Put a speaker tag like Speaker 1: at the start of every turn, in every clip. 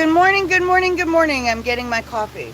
Speaker 1: Good morning, good morning, good morning. I'm getting my coffee.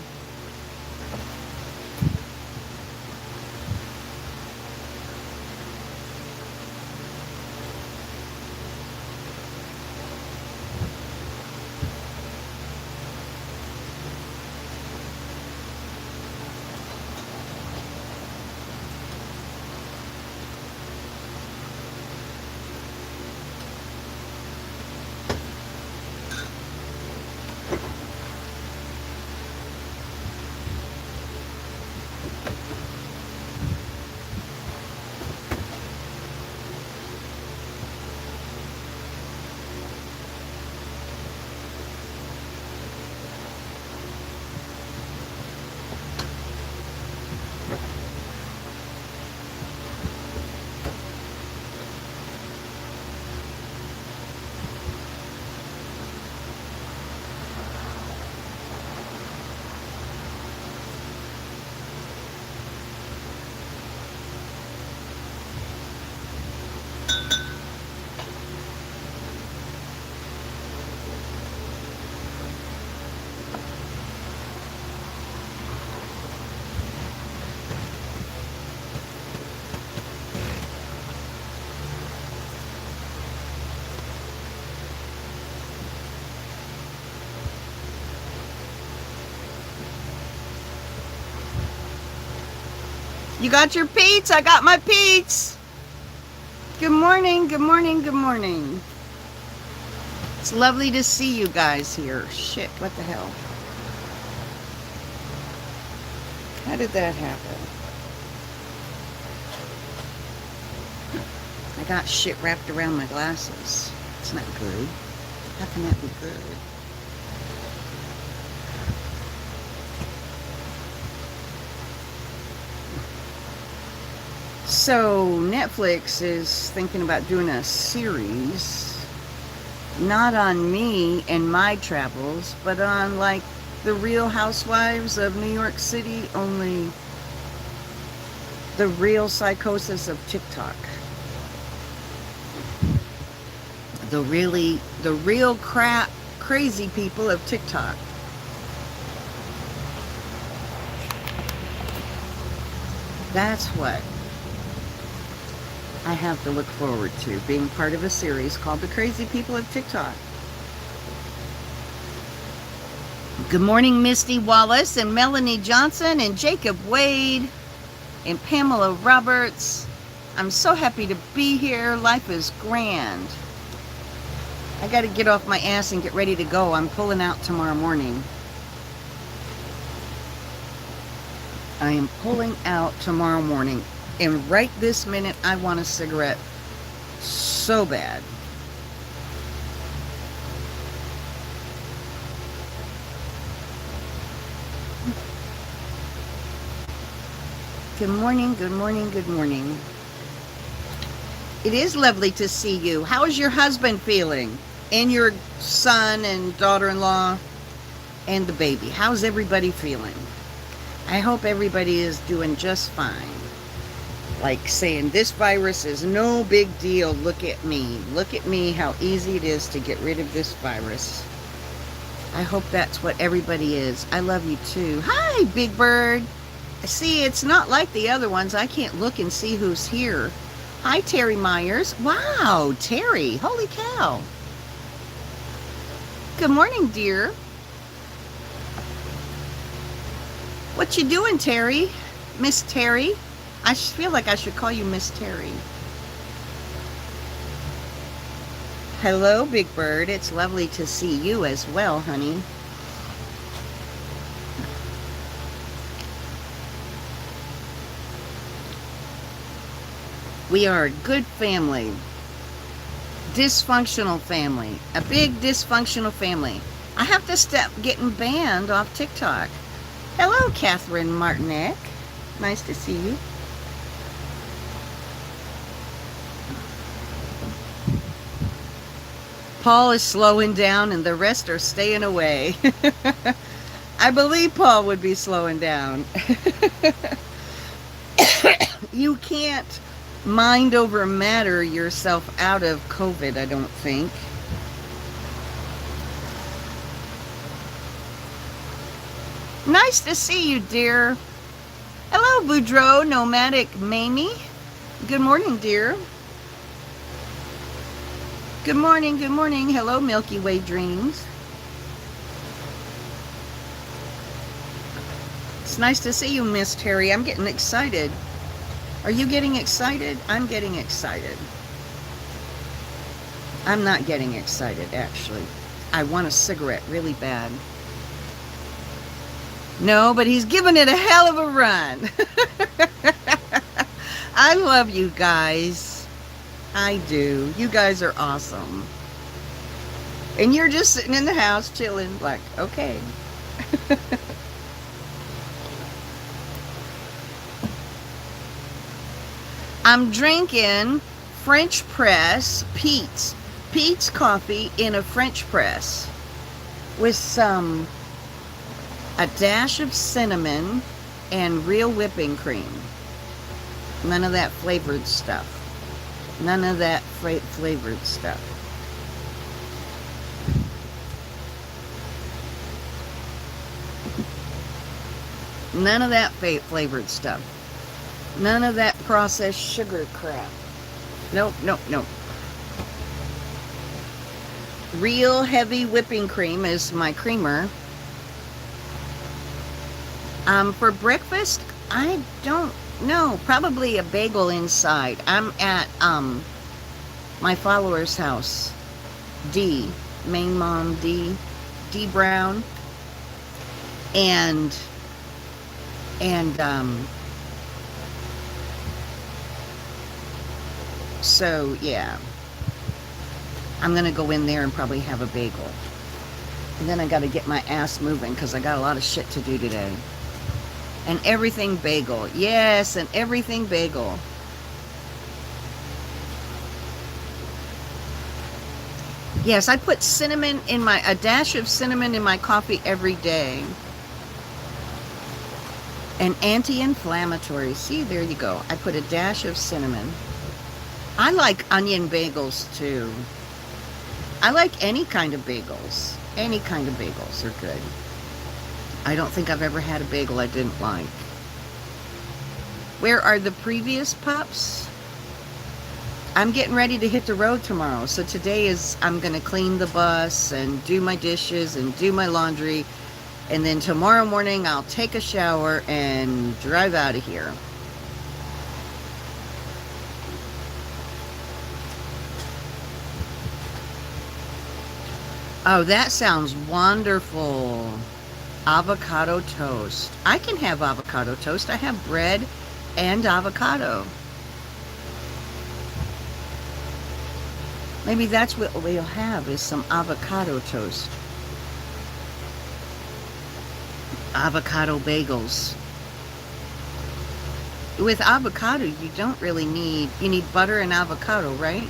Speaker 1: You got your Pete's? I got my Pete's. Good morning, good morning, good morning. It's lovely to see you guys here. Shit, what the hell? How did that happen? I got shit wrapped around my glasses. It's not good. How can that be good? So Netflix is thinking about doing a series, not on me and my travels, but on like the Real Housewives of New York City, only the real psychosis of TikTok. The real crap, crazy people of TikTok. That's what I have to look forward to, being part of a series called The Crazy People of TikTok. Good morning, Misty Wallace and Melanie Johnson and Jacob Wade and Pamela Roberts. I'm so happy to be here. Life is grand. I got to get off my ass and get ready to go. I'm pulling out tomorrow morning. I am pulling out tomorrow morning. And right this minute, I want a cigarette so bad. Good morning, good morning, good morning. It is lovely to see you. How is your husband feeling? And your son and daughter-in-law and the baby. How's everybody feeling? I hope everybody is doing just fine. Like saying, this virus is no big deal. Look at me. Look at me, how easy it is to get rid of this virus. I hope that's what everybody is. I love you too. Hi, Big Bird. See, it's not like the other ones. I can't look and see who's here. Hi, Terry Myers. Wow, Terry. Holy cow. Good morning, dear. What you doing, Terry? Miss Terry? I feel like I should call you Miss Terry. Hello, Big Bird. It's lovely to see you as well, honey. We are a good family. Dysfunctional family. A big dysfunctional family. I have to stop getting banned off TikTok. Hello, Catherine Martinek. Nice to see you. Paul is slowing down and the rest are staying away. I believe Paul would be slowing down. You can't mind over matter yourself out of COVID, I don't think. Nice to see you, dear. Hello, Boudreaux, Nomadic Mamie. Good morning, dear. Good morning, good morning. Hello, Milky Way Dreams. It's nice to see you, Miss Terry. I'm getting excited. Are you getting excited? I'm getting excited. I'm not getting excited, actually. I want a cigarette really bad. No, but he's giving it a hell of a run. I love you guys. I do. You guys are awesome. And you're just sitting in the house chilling, like, okay. I'm drinking French press Peet's. Peet's coffee in a French press with a dash of cinnamon and real whipping cream. None of that flavored stuff. None of that flavored stuff. None of that flavored stuff. None of that processed sugar crap. Nope, nope, nope. Real heavy whipping cream is my creamer. For breakfast, I don't know. Probably a bagel inside. I'm at my follower's house. D, main mom D Brown. And so yeah. I'm gonna go in there and probably have a bagel. And then I gotta get my ass moving because I got a lot of shit to do today. And everything bagel. Yes, and everything bagel. Yes, I put cinnamon in a dash of cinnamon in my coffee every day. And anti-inflammatory. See, there you go. I put a dash of cinnamon. I like onion bagels too. I like any kind of bagels. Any kind of bagels are good. I don't think I've ever had a bagel I didn't like. Where are the previous pups? I'm getting ready to hit the road tomorrow. So today is, I'm going to clean the bus and do my dishes and do my laundry. And then tomorrow morning I'll take a shower and drive out of here. Oh, that sounds wonderful. Avocado toast. I can have avocado toast. I have bread and avocado. Maybe that's what we'll have, is some avocado toast. Avocado bagels. With avocado, you don't really need, you need butter and avocado, right?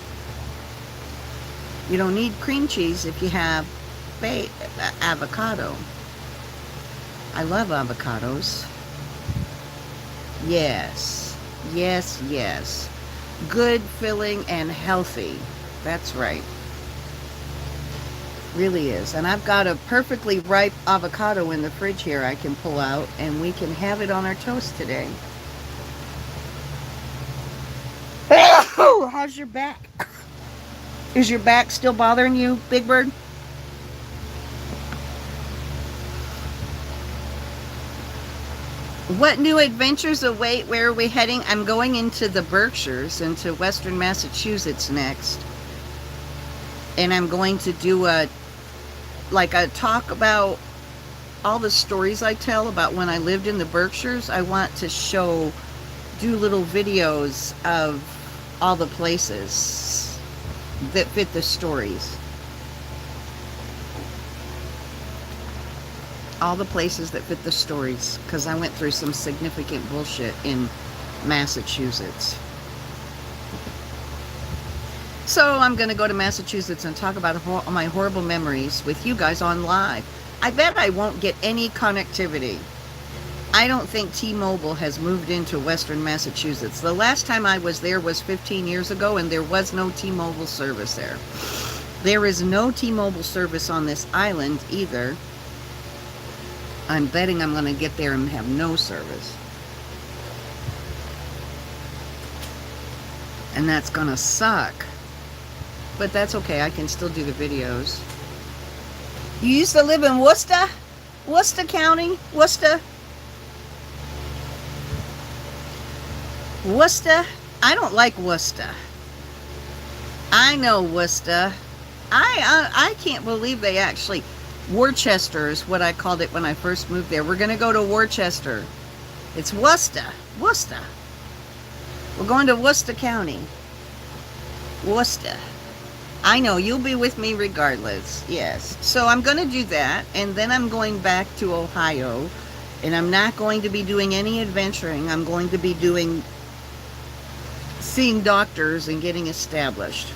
Speaker 1: You don't need cream cheese if you have avocado. I love avocados. Yes. Yes, yes. Good, filling, and healthy. That's right. Really is. And I've got a perfectly ripe avocado in the fridge here I can pull out, and we can have it on our toast today. How's your back? Is your back still bothering you, Big Bird? What new adventures await? Where are we heading? I'm going into the Berkshires, into Western Massachusetts next. And I'm going to do a talk about all the stories I tell about when I lived in the Berkshires. I want to do little videos of all the places that fit the stories. All the places that fit the stories, because I went through some significant bullshit in Massachusetts. So I'm going to go to Massachusetts and talk about my horrible memories with you guys on live. I bet I won't get any connectivity. I don't think T-Mobile has moved into Western Massachusetts. The last time I was there was 15 years ago, and there was no T-Mobile service there. There is no T-Mobile service on this island either. I'm betting I'm going to get there and have no service. And that's going to suck. But that's okay. I can still do the videos. You used to live in Worcester? Worcester County? Worcester? Worcester? I don't like Worcester. I know Worcester. I can't believe they actually... Worcester is what I called it when I first moved there. We're going to go to Worcester. It's Worcester. Worcester. We're going to Worcester County. Worcester. I know, you'll be with me regardless. Yes. So I'm going to do that, and then I'm going back to Ohio, and I'm not going to be doing any adventuring. I'm going to be seeing doctors and getting established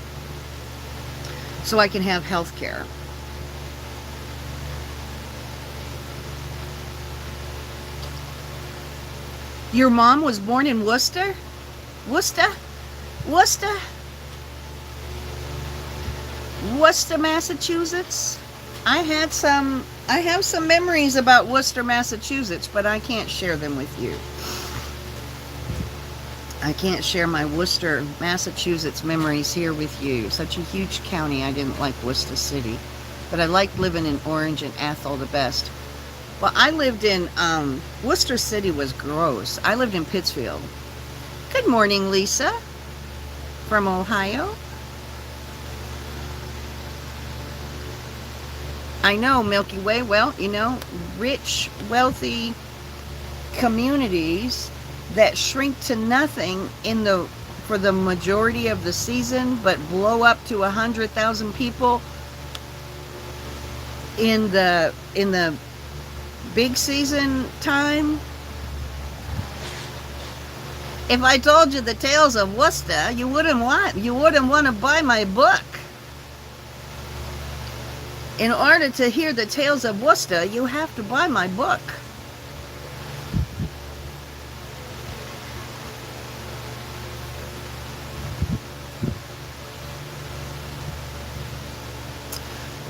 Speaker 1: so I can have health care. Your mom was born in Worcester? Worcester? Worcester? Worcester, Massachusetts? I have some memories about Worcester, Massachusetts, but I can't share them with you. I can't share my Worcester, Massachusetts memories here with you. Such a huge county. I didn't like Worcester City, but I liked living in Orange and Athol the best. Well, I lived in, Worcester City was gross. I lived in Pittsfield. Good morning, Lisa, from Ohio. I know, Milky Way. Well, you know, rich, wealthy communities that shrink to nothing for the majority of the season, but blow up to 100,000 people in the big season time. If I told you the tales of Worcester, you wouldn't want to buy my book. In order to hear the tales of Worcester, you have to buy my book.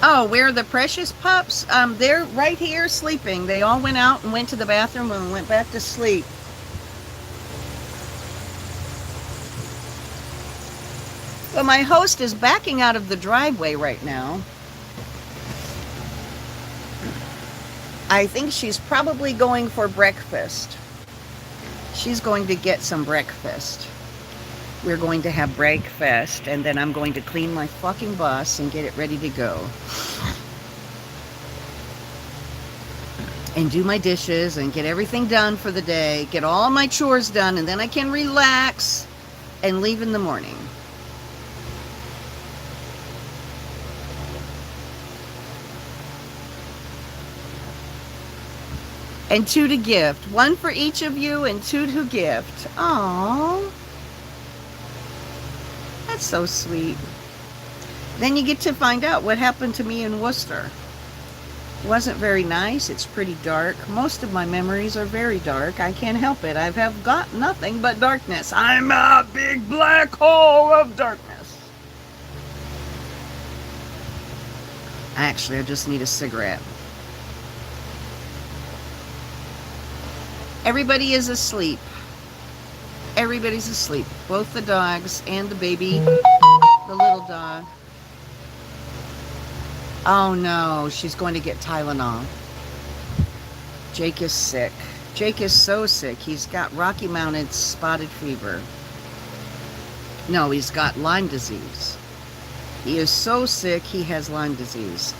Speaker 1: Oh, where are the precious pups? They're right here sleeping. They all went out and went to the bathroom and went back to sleep. Well, my host is backing out of the driveway right now. I think she's probably going for breakfast. She's going to get some breakfast. We're going to have breakfast, and then I'm going to clean my fucking bus and get it ready to go. And do my dishes and get everything done for the day, get all my chores done, and then I can relax and leave in the morning. And 2 to gift. 1 for each of you and 2 to gift. Aww. That's so sweet. Then you get to find out what happened to me in Worcester. Wasn't very nice. It's pretty dark. Most of my memories are very dark. I can't help it. I have got nothing but darkness. I'm a big black hole of darkness. Actually, I just need a cigarette. Everybody is asleep. Everybody's asleep. Both the dogs and the baby, the little dog. Oh no, she's going to get Tylenol. Jake is sick. Jake is so sick. He's got Rocky Mountain spotted fever. No, he's got Lyme disease. He is so sick, he has Lyme disease.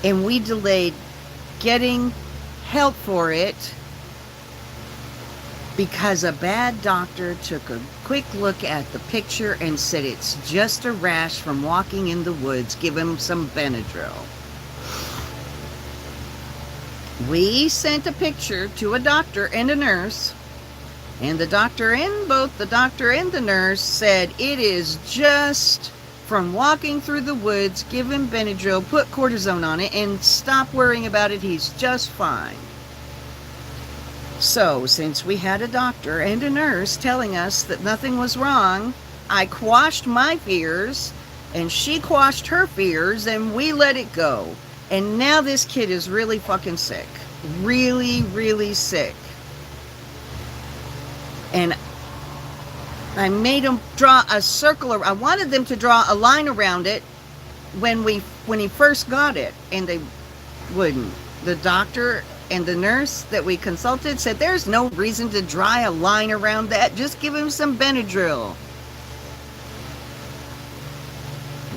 Speaker 1: And we delayed getting help for it because a bad doctor took a quick look at the picture and said it's just a rash from walking in the woods. Give him some Benadryl. We sent a picture to a doctor and a nurse, and both the doctor and the nurse said it is just from walking through the woods. Give him Benadryl, put cortisone on it, and stop worrying about it. He's just fine. So, since we had a doctor and a nurse telling us that nothing was wrong, I quashed my fears And she quashed her fears and we let it go. And now this kid is really fucking sick. Really, really sick. And I made him draw a circle. I wanted them to draw a line around it when he first got it, and they wouldn't. The doctor and the nurse that we consulted said there's no reason to draw a line around that. Just give him some Benadryl.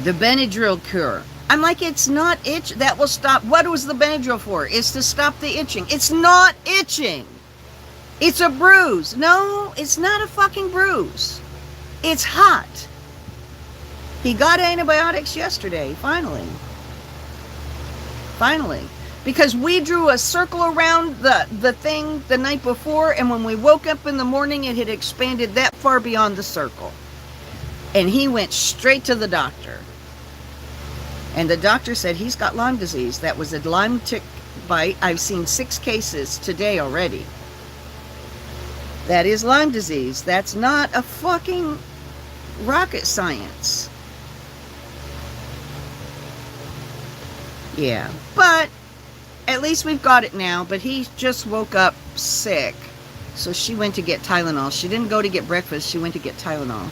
Speaker 1: The Benadryl cure. I'm like, it's not itch. That will stop. What was the Benadryl for? It's to stop the itching. It's not itching. It's a bruise. No, it's not a fucking bruise. It's hot. He got antibiotics yesterday, finally. Finally. Because we drew a circle around the thing the night before, and when we woke up in the morning, it had expanded that far beyond the circle. And he went straight to the doctor. And the doctor said he's got Lyme disease. That was a Lyme tick bite. I've seen 6 cases today already. That is Lyme disease. That's not a fucking rocket science. Yeah, but at least we've got it now. But he just woke up sick. So she went to get Tylenol. She didn't go to get breakfast. She went to get Tylenol.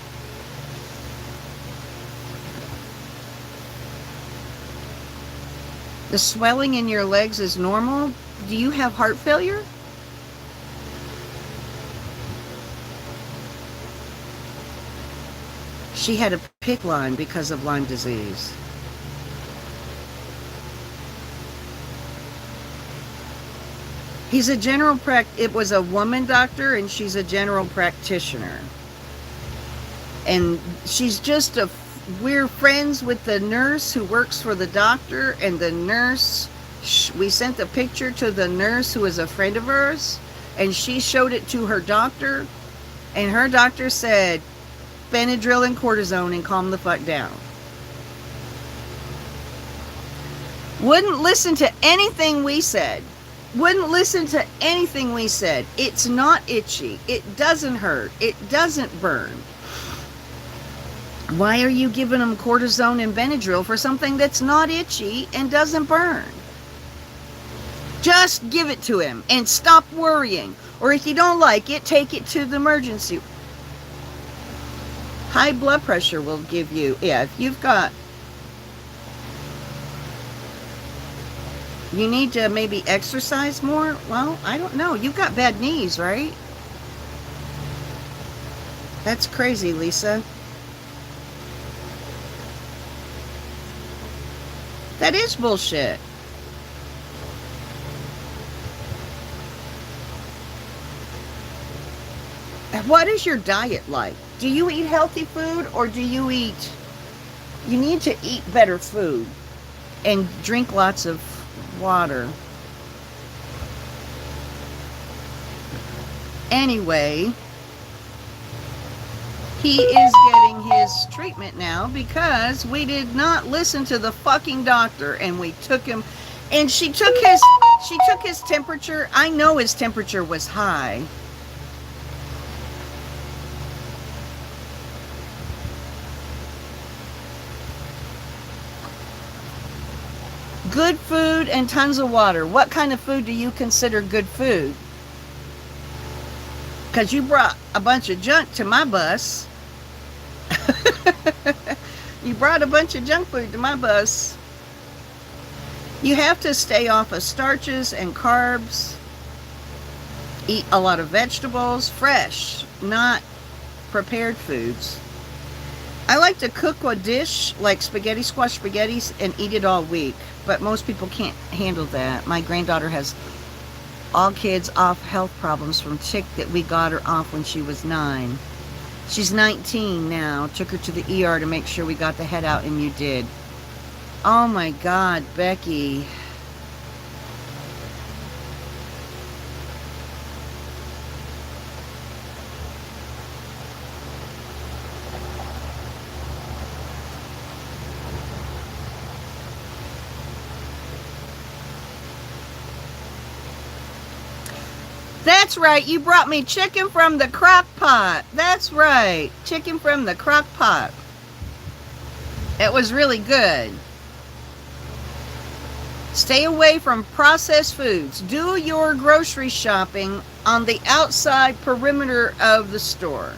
Speaker 1: The swelling in your legs is normal. Do you have heart failure? She had a PICC line because of Lyme disease. He's a general it was a woman doctor, and she's a general practitioner. And she's just we're friends with the nurse who works for the doctor, and the nurse, we sent the picture to the nurse who is a friend of hers, and she showed it to her doctor, and her doctor said, Benadryl and cortisone and calm the fuck down. Wouldn't listen to anything we said. Wouldn't listen to anything we said. It's not itchy. It doesn't hurt. It doesn't burn. Why are you giving him cortisone and Benadryl for something that's not itchy and doesn't burn? Just give it to him and stop worrying. Or if you don't like it, take it to the emergency. High blood pressure will give you, if you've got, you need to maybe exercise more. Well, I don't know. You've got bad knees, right? That's crazy, Lisa. That is bullshit. What is your diet like? Do you eat healthy food, or do you eat... You need to eat better food and drink lots of water. Anyway, he is getting his treatment now because we did not listen to the fucking doctor, and we took him, and she took his temperature. I know his temperature was high. Good food and tons of water. What kind of food do you consider good food? Because you brought a bunch of junk to my bus. You brought a bunch of junk food to my bus. You have to stay off of starches and carbs. Eat a lot of vegetables, fresh, not prepared foods. I like to cook a dish like spaghetti, squash spaghettis, and eat it all week. But most people can't handle that. My granddaughter has all kids off health problems from tick that we got her off when she was 9. She's 19 now. Took her to the ER to make sure we got the head out, and you did. Oh my God, Becky. That's right, you brought me chicken from the crock pot. That's right, chicken from the crock pot. It was really good. Stay away from processed foods. Do your grocery shopping on the outside perimeter of the store.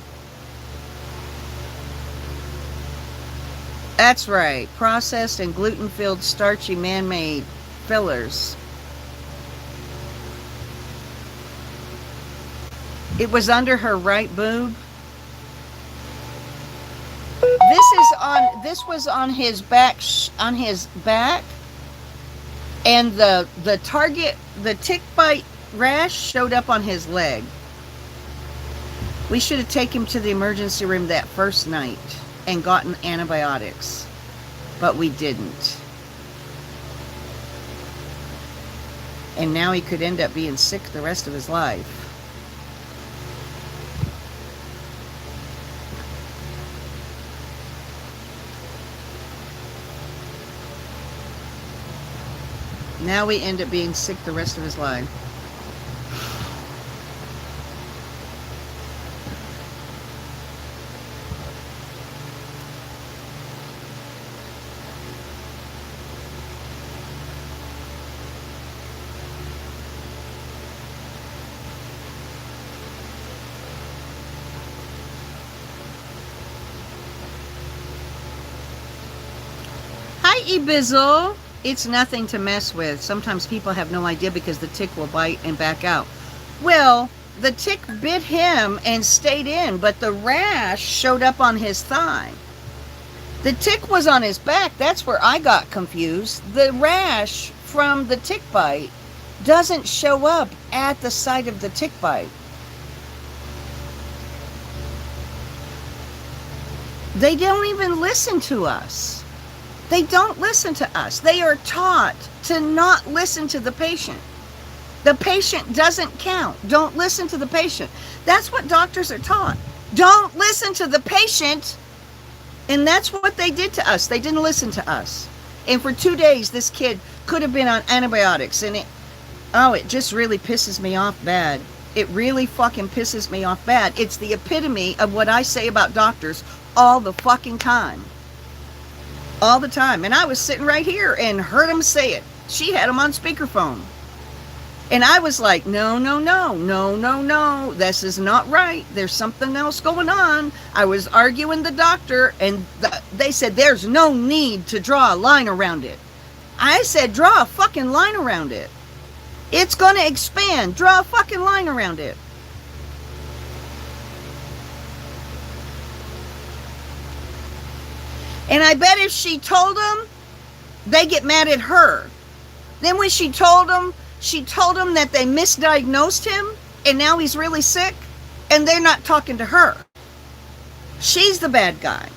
Speaker 1: That's right. Processed and gluten-filled, starchy, man-made fillers. It was under her right boob. This was on his back, and the target, the tick bite rash showed up on his leg. We should have taken him to the emergency room that first night and gotten antibiotics, but we didn't. And now he could end up being sick the rest of his life. Now we end up being sick the rest of his life. Hi, Ibizzle. It's nothing to mess with. Sometimes people have no idea because the tick will bite and back out. Well, the tick bit him and stayed in, but the rash showed up on his thigh. The tick was on his back. That's where I got confused. The rash from the tick bite doesn't show up at the site of the tick bite. They don't even listen to us. They don't listen to us. They are taught to not listen to the patient. The patient doesn't count. Don't listen to the patient. That's what doctors are taught. Don't listen to the patient. And that's what they did to us. They didn't listen to us. And for 2 days, this kid could have been on antibiotics. And it just really pisses me off bad. It really fucking pisses me off bad. It's the epitome of what I say about doctors all the fucking time. All the time. And I was sitting right here and heard him say it. She had him on speakerphone. And I was like, no, this is not right. There's something else going on. I was arguing the doctor, and they said there's no need to draw a line around it. I said, draw a fucking line around it. It's going to expand. Draw a fucking line around it. And I bet if she told them, they get mad at her. Then when she told them that they misdiagnosed him and now he's really sick, and they're not talking to her. She's the bad guy.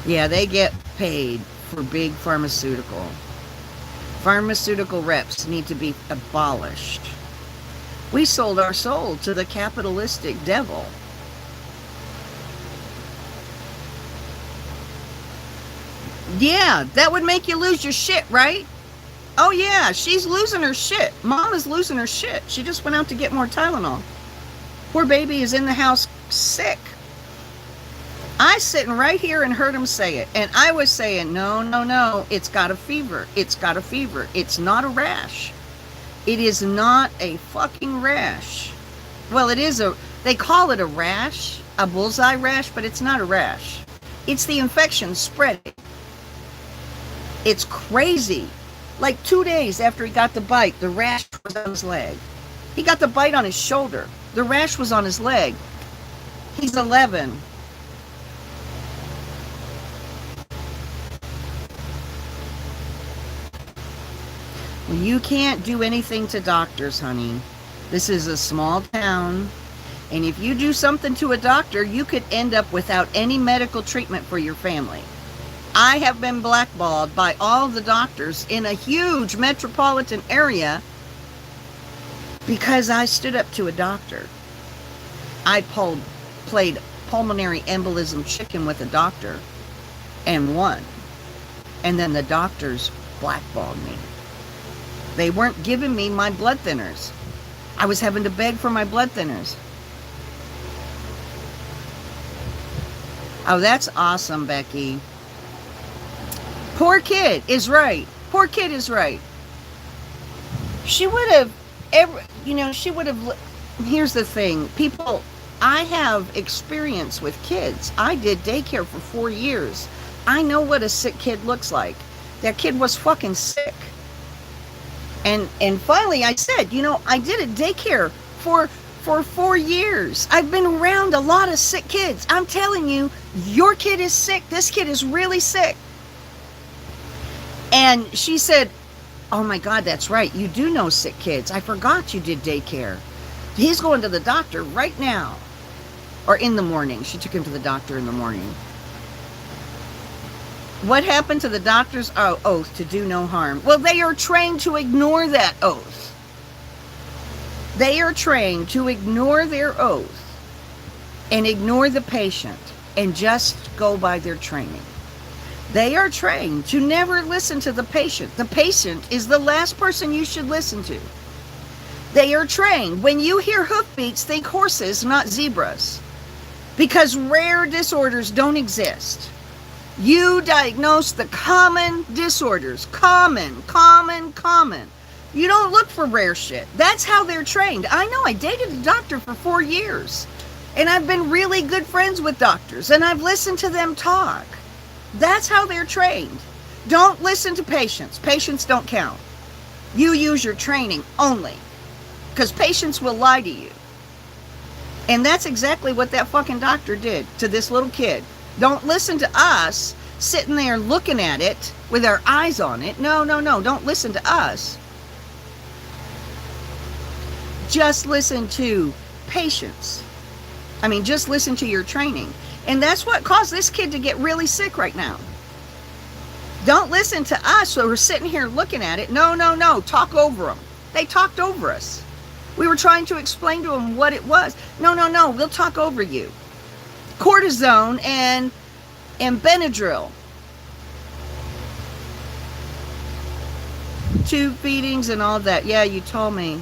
Speaker 1: Yeah, they get paid for big pharmaceutical. Pharmaceutical reps need to be abolished. We sold our soul to the capitalistic devil. Yeah, that would make you lose your shit, right? Oh yeah, she's losing her shit. Mom is losing her shit. She just went out to get more Tylenol. Poor baby is in the house sick. I sitting right here and heard him say it. And I was saying, no, it's got a fever. It's got a fever. It's not a rash. It is not a fucking rash. Well, they call it a rash, a bullseye rash, but it's not a rash. It's the infection spreading. It's crazy. Like 2 days after he got the bite, the rash was on his leg. He got the bite on his shoulder. The rash was on his leg. He's 11. You can't do anything to doctors, honey. This is a small town. And if you do something to a doctor, you could end up without any medical treatment for your family. I have been blackballed by all the doctors in a huge metropolitan area because I stood up to a doctor. I played pulmonary embolism chicken with a doctor and won. And then the doctors blackballed me. They weren't giving me my blood thinners. I was having to beg for my blood thinners. Oh, that's awesome, Becky. Poor kid is right. Poor kid is right. She would have, she would have. Here's the thing, people. I have experience with kids. I did daycare for 4 years. I know what a sick kid looks like. That kid was fucking sick. And finally I said, I did a daycare for 4 years. I've been around a lot of sick kids. I'm telling you, your kid is sick. This kid is really sick. And she said, oh my God, that's right. You do know sick kids. I forgot you did daycare. He's going to the doctor right now. Or in the morning. She took him to the doctor in the morning. What happened to the doctor's oath to do no harm? Well, they are trained to ignore that oath. They are trained to ignore their oath and ignore the patient and just go by their training. They are trained to never listen to the patient. The patient is the last person you should listen to. They are trained. When you hear hoofbeats, think horses, not zebras. Because rare disorders don't exist. You diagnose the common disorders. Common. You don't look for rare shit. That's how they're trained. I know, I dated a doctor for 4 years. And I've been really good friends with doctors. And I've listened to them talk. That's how they're trained. Don't listen to patients. Patients don't count. You use your training only. Because patients will lie to you. And that's exactly what that fucking doctor did to this little kid. Don't listen to us sitting there looking at it with our eyes on it. No. Don't listen to us. Just listen to patients. Just listen to your training. And that's what caused this kid to get really sick right now. Don't listen to us so we're sitting here looking at it. No. Talk over them. They talked over us. We were trying to explain to them what it was. No. We'll talk over you. Cortisone and Benadryl. Tube feedings and all that. Yeah, you told me.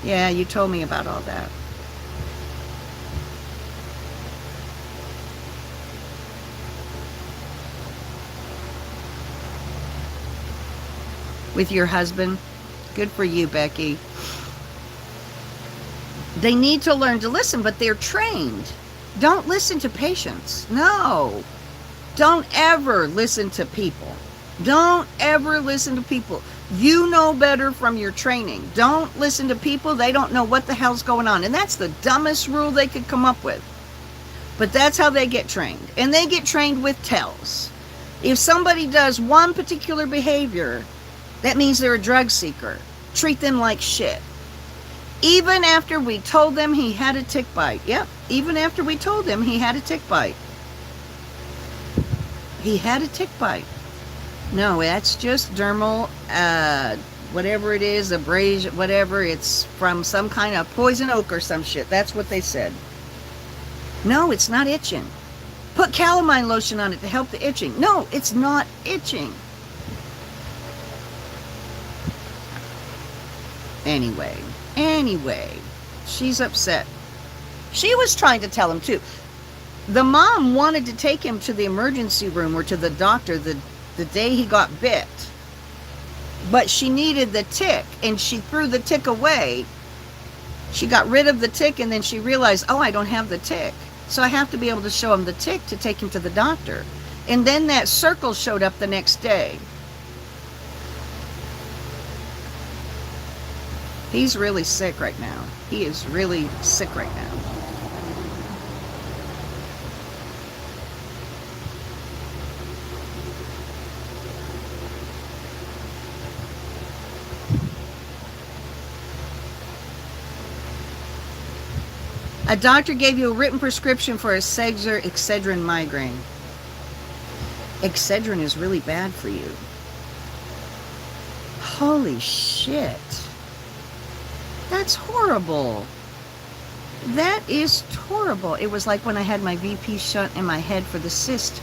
Speaker 1: Yeah, you told me about all that. With your husband? Good for you, Becky. They need to learn to listen, but they're trained. Don't listen to patients. No. Don't ever listen to people. Don't ever listen to people. You know better from your training. Don't listen to people. They don't know what the hell's going on. And that's the dumbest rule they could come up with. But that's how they get trained. And they get trained with tells. If somebody does one particular behavior, that means they're a drug seeker. Treat them like shit. Even after we told them he had a tick bite. Yep, even after we told him he had a tick bite. He had a tick bite. No, that's just dermal, whatever it is, abrasion, whatever. It's from some kind of poison oak or some shit. That's what they said. No, it's not itching. Put calamine lotion on it to help the itching. No, it's not itching. Anyway, she's upset. She was trying to tell him too. The mom wanted to take him to the emergency room or to the doctor the day he got bit. But she needed the tick and she threw the tick away. She got rid of the tick and then she realized, oh, I don't have the tick. So I have to be able to show him the tick to take him to the doctor. And then that circle showed up the next day. He's really sick right now. He is really sick right now. A doctor gave you a written prescription for a Excedrin migraine. Excedrin is really bad for you. Holy shit. That's horrible. That is horrible. It was like when I had my VP shunt in my head for the cyst.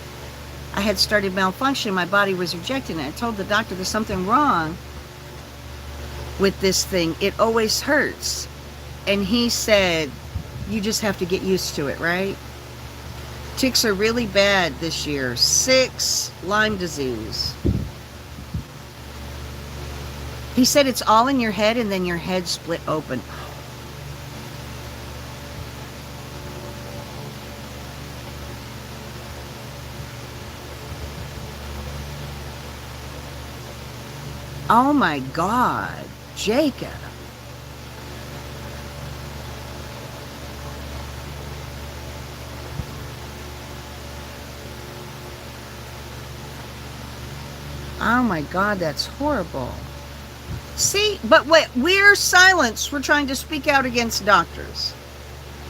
Speaker 1: I had started malfunctioning. My body was rejecting it. I told the doctor there's something wrong with this thing. It always hurts. And he said, you just have to get used to it, right? Ticks are really bad this year. 6, Lyme disease. He said it's all in your head and then your head split open. Oh my God, Jacob. Oh my God, that's horrible. See, but wait, we're silenced. We're trying to speak out against doctors.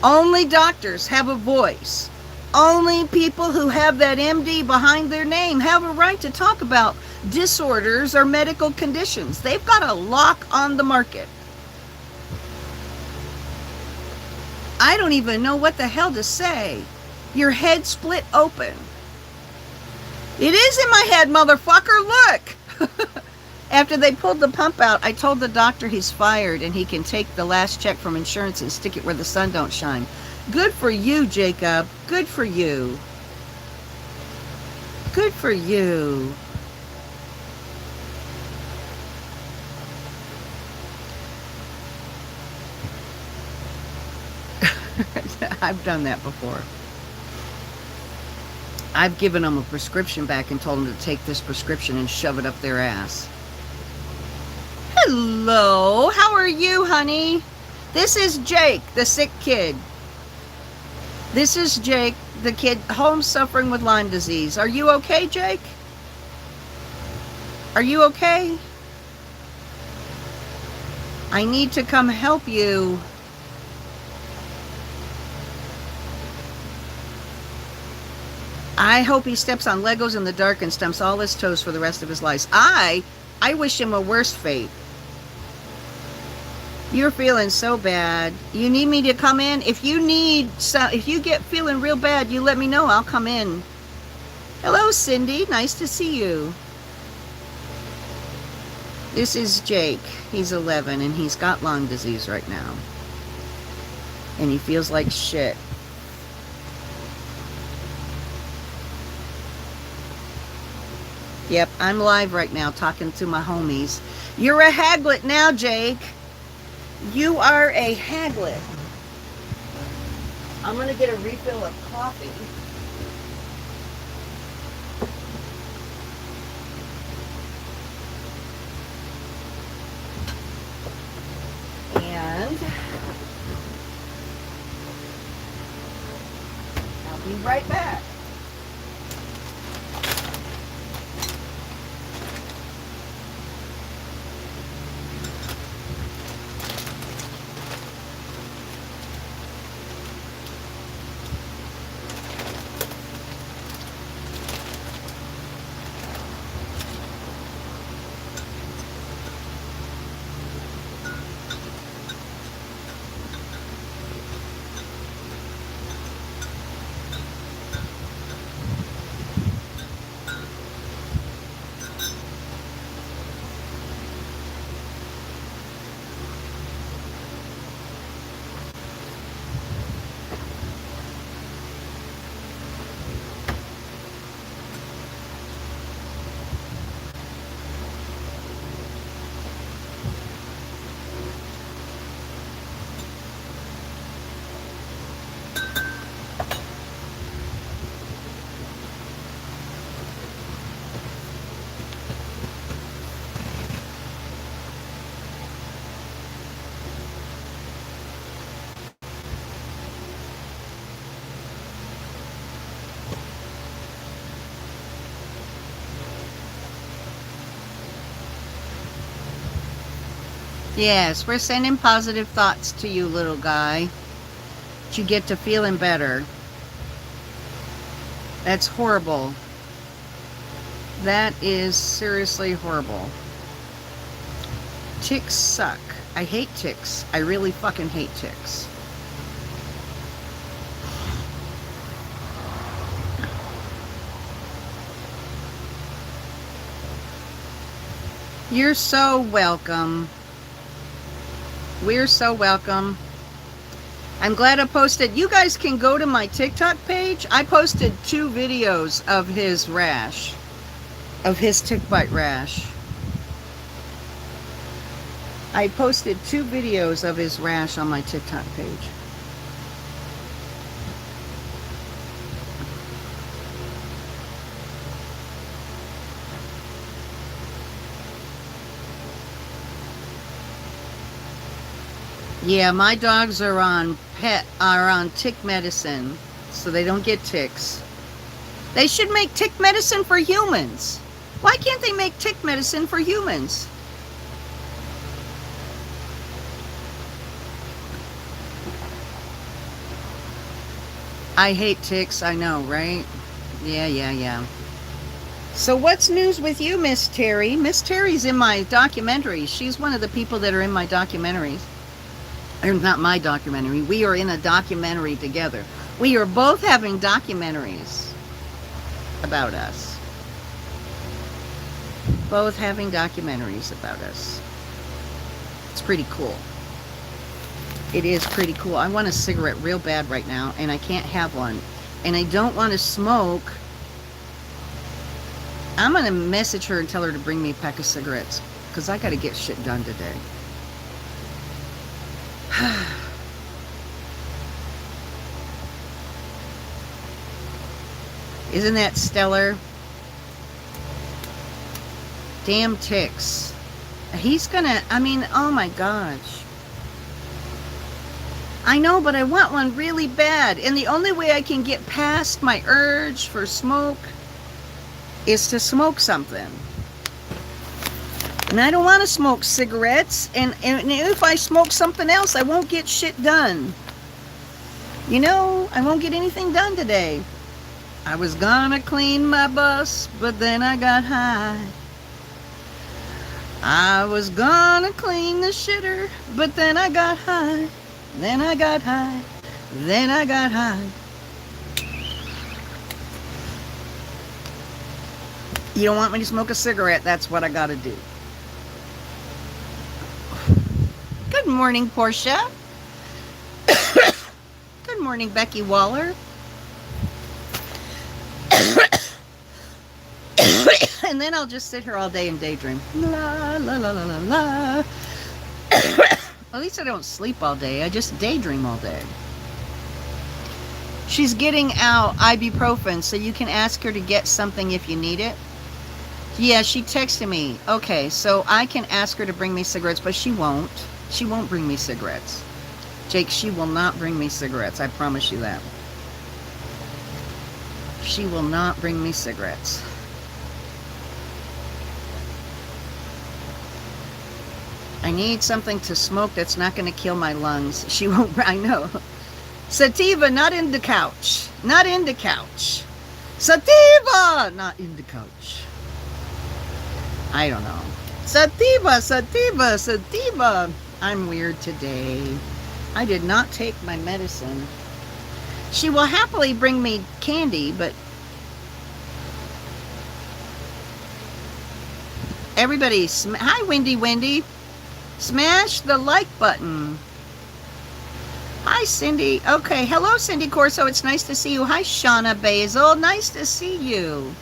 Speaker 1: Only doctors have a voice. Only people who have that MD behind their name have a right to talk about disorders or medical conditions. They've got a lock on the market. I don't even know what the hell to say. Your head split open. It is in my head, motherfucker, look! After they pulled the pump out, I told the doctor he's fired and he can take the last check from insurance and stick it where the sun don't shine. Good for you, Jacob. Good for you. Good for you. I've done that before. I've given them a prescription back and told them to take this prescription and shove it up their ass. Hello, how are you, honey? This is Jake, the sick kid. This is Jake, the kid home suffering with Lyme disease. Are you okay, Jake? Are you okay? I need to come help you. I hope he steps on Legos in the dark and stumps all his toes for the rest of his life. I wish him a worse fate. You're feeling so bad. You need me to come in? If you get feeling real bad, you let me know. I'll come in. Hello, Cindy. Nice to see you. This is Jake. He's 11 and he's got lung disease right now. And he feels like shit. Yep, I'm live right now talking to my homies. You're a Haglet now, Jake. You are a Haglet. I'm going to get a refill of coffee. And I'll be right back. Yes, we're sending positive thoughts to you, little guy. That you get to feeling better. That's horrible. That is seriously horrible. Ticks suck. I hate ticks. I really fucking hate ticks. You're so welcome. We're so welcome. I'm glad I posted. You guys can go to my TikTok page. I posted 2 videos of his rash, of his tick bite rash. I posted 2 videos of his rash on my TikTok page. Yeah, my dogs are on tick medicine, so they don't get ticks. They should make tick medicine for humans. Why can't they make tick medicine for humans? I hate ticks, I know, right? Yeah. So what's news with you, Miss Terry? Miss Terry's in my documentaries. She's one of the people that are in my documentaries. Or not my documentary. We are in a documentary together. We are both having documentaries about us. Both having documentaries about us. It's pretty cool. It is pretty cool. I want a cigarette real bad right now, and I can't have one. And I don't want to smoke. I'm going to message her and tell her to bring me a pack of cigarettes, because I got to get shit done today. Isn't that stellar? Damn ticks. He's gonna, I mean, oh my gosh. I know, but I want one really bad. And the only way I can get past my urge for smoke is to smoke something. And I don't want to smoke cigarettes. And if I smoke something else, I won't get shit done. You know, I won't get anything done today. I was gonna clean my bus, but then I got high. I was gonna clean the shitter, but then I got high. Then I got high. Then I got high. You don't want me to smoke a cigarette, that's what I gotta do. Good morning, Portia. Good morning, Becky Waller. And then I'll just sit here all day and daydream. La, la, la, la, la, la. At least I don't sleep all day. I just daydream all day. She's getting out ibuprofen, so you can ask her to get something if you need it. Yeah, she texted me. Okay, so I can ask her to bring me cigarettes, but she won't. She won't bring me cigarettes. Jake, she will not bring me cigarettes. I promise you that. She will not bring me cigarettes. I need something to smoke that's not going to kill my lungs. She won't, I know. Sativa, not in the couch. Not in the couch. Sativa, not in the couch. I don't know. Sativa, sativa, sativa. I'm weird today. I did not take my medicine. She will happily bring me candy, but everybody, hi Wendy Wendy. Smash the like button. Hi, Cindy. Okay, hello, Cindy Corso. It's nice to see you. Hi, Shauna Basil. Nice to see you.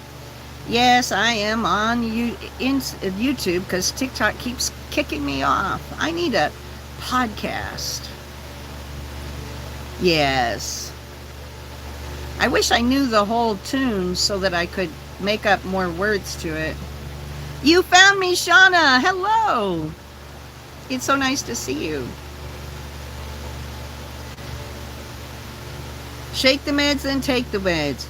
Speaker 1: Yes, I am on YouTube because TikTok keeps kicking me off. I need a podcast. Yes. I wish I knew the whole tune so that I could make up more words to it. You found me, Shauna. Hello. It's so nice to see you. Shake the meds, then take the meds.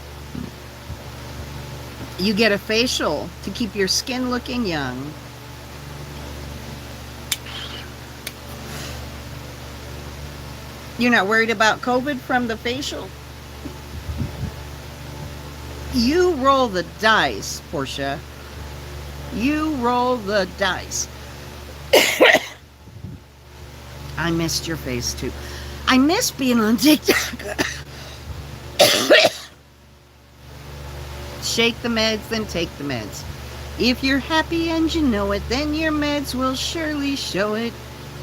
Speaker 1: You get a facial to keep your skin looking young. You're not worried about COVID from the facial? You roll the dice, Portia. You roll the dice. I missed your face too. I miss being on TikTok. Shake the meds, then take the meds. If you're happy and you know it, then your meds will surely show it.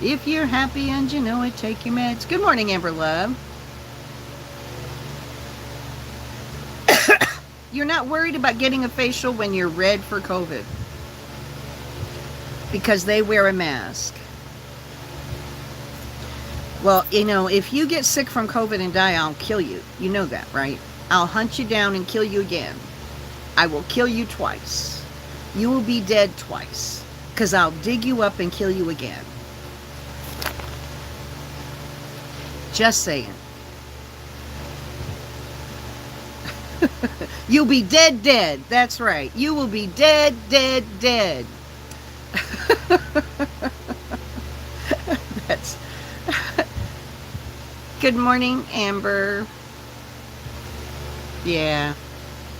Speaker 1: If you're happy and you know it, take your meds. Good morning, Amber Love. You're not worried about getting a facial when you're red for COVID because they wear a mask. Well, you know, if you get sick from COVID and die, I'll kill you. You know that, right? I'll hunt you down and kill you again. I will kill you twice. You will be dead twice because I'll dig you up and kill you again. Just saying. You'll be dead, dead. That's right. You will be dead, dead, dead. That's... Good morning, Amber. Yeah.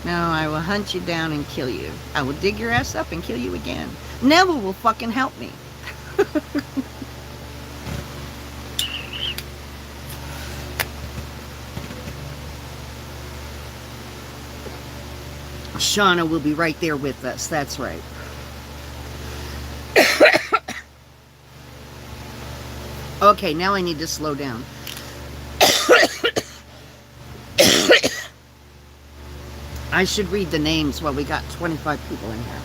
Speaker 1: No, I will hunt you down and kill you. I will dig your ass up and kill you again. Neville will fucking help me. Shauna will be right there with us. That's right. Okay, now I need to slow down. I should read the names. Well, we got 25 people in here.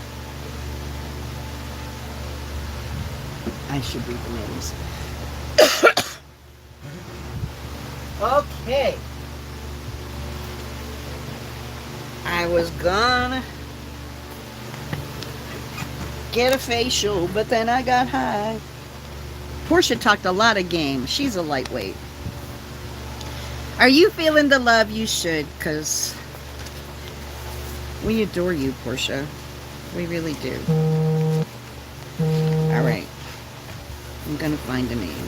Speaker 1: I should read the names. Okay. I was gonna get a facial, but then I got high. Portia talked a lot of game. She's a lightweight. Are you feeling the love? You should, because we adore you, Portia. We really do. All right. I'm going to find a name.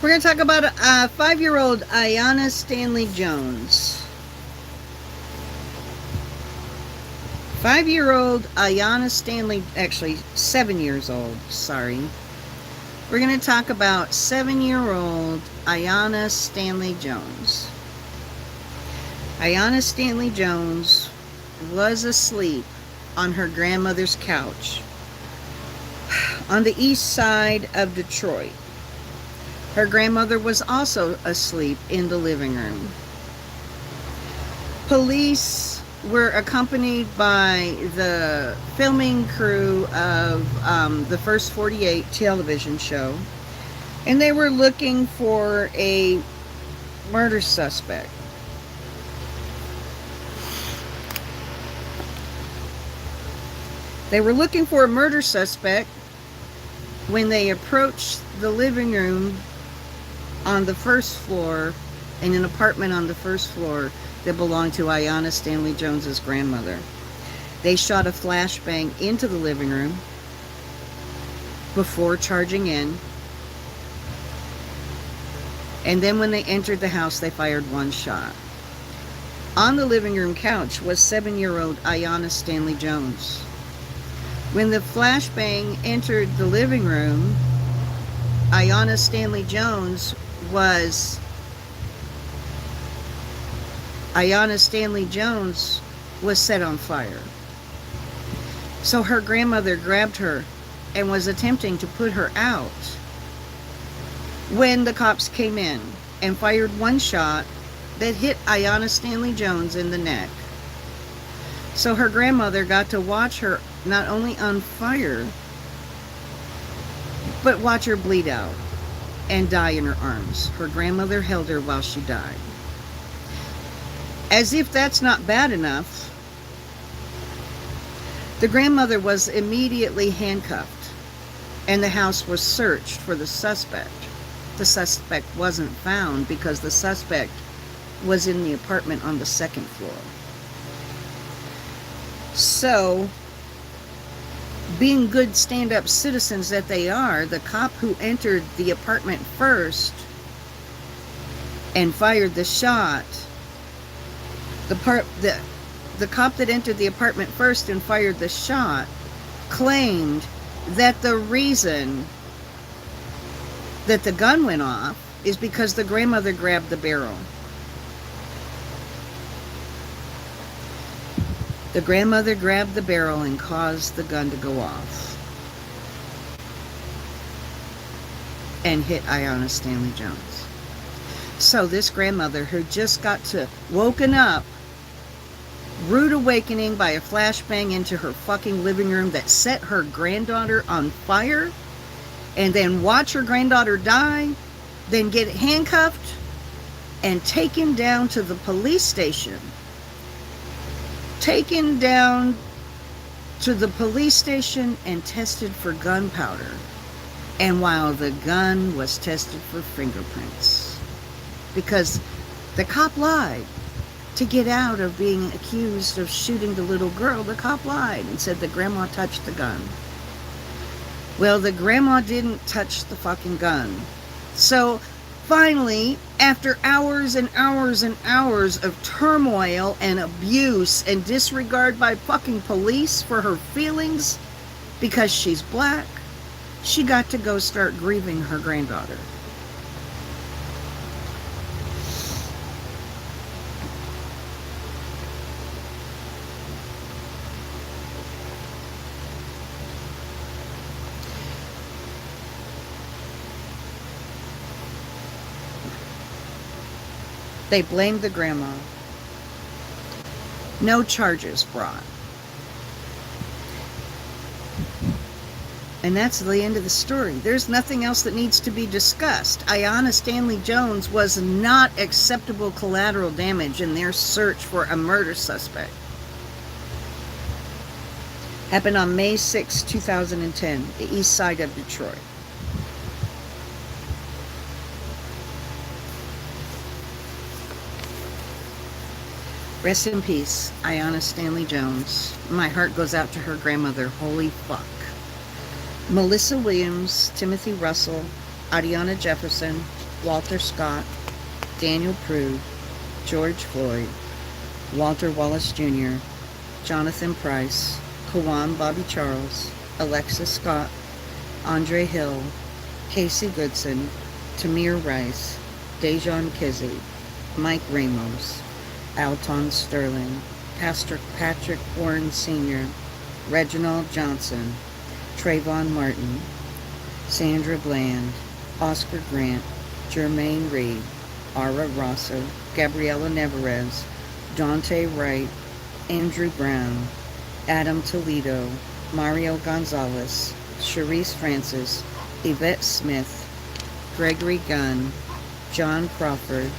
Speaker 1: We're going to talk about 5-year-old Ayanna Stanley Jones. 5-year-old Ayanna Stanley, actually 7 years old, sorry. We're going to talk about 7-year-old Ayanna Stanley Jones. Ayanna Stanley Jones was asleep on her grandmother's couch on the east side of Detroit. Her grandmother was also asleep in the living room. Police were accompanied by the filming crew of the First 48 television show, and they were looking for a murder suspect. They were looking for a murder suspect when they approached the living room on the first floor, in an apartment on the first floor that belonged to Ayanna Stanley Jones's grandmother. They shot a flashbang into the living room before charging in, and then when they entered the house, they fired one shot. On the living room couch was 7-year-old Ayanna Stanley Jones. When the flashbang entered the living room, Ayanna Stanley Jones was set on fire. So her grandmother grabbed her and was attempting to put her out when the cops came in and fired one shot that hit Ayanna Stanley Jones in the neck. So her grandmother got to watch her not only on fire, but watch her bleed out. and die in her arms. Her grandmother held her while she died. As if that's not bad enough, the grandmother was immediately handcuffed, and the house was searched for the suspect. The suspect wasn't found because the suspect was in the apartment on the second floor. So, being good stand-up citizens that they are, the cop who entered the apartment first and fired the shot, the cop that entered the apartment first and fired the shot claimed that the reason that the gun went off is because the grandmother grabbed the barrel. The grandmother grabbed the barrel and caused the gun to go off and hit Aiyana Stanley Jones. So this grandmother who just got woken up, rude awakening by a flashbang into her fucking living room that set her granddaughter on fire, and then watch her granddaughter die, then get handcuffed and taken down to the police station. Taken down to the police station and tested for gunpowder. And while the gun was tested for fingerprints. Because the cop lied. To get out of being accused of shooting the little girl, the cop lied and said the grandma touched the gun. Well, the grandma didn't touch the fucking gun. So, finally, after hours and hours and hours of turmoil and abuse and disregard by fucking police for her feelings, because she's black, she got to go start grieving her granddaughter. They blamed the grandma. No charges brought. And that's the end of the story. There's nothing else that needs to be discussed. Aiyana Stanley Jones was not acceptable collateral damage in their search for a murder suspect. Happened on May 6, 2010, the east side of Detroit. Rest in peace, Aiyana Stanley Jones. My heart goes out to her grandmother. Holy fuck. Melissa Williams, Timothy Russell, Adiana Jefferson, Walter Scott, Daniel Prude, George Floyd, Walter Wallace Jr., Jonathan Price, Kawan Bobby Charles, Alexis Scott, Andre Hill, Casey Goodson, Tamir Rice, Dejon Kizzy, Mike Ramos, Alton Sterling, Pastor Patrick Warren Sr., Reginald Johnson, Trayvon Martin, Sandra Bland, Oscar Grant, Jermaine Reed, Ara Rosser, Gabriela Nevarez, Dante Wright, Andrew Brown, Adam Toledo, Mario Gonzalez, Sharice Francis, Yvette Smith, Gregory Gunn, John Crawford,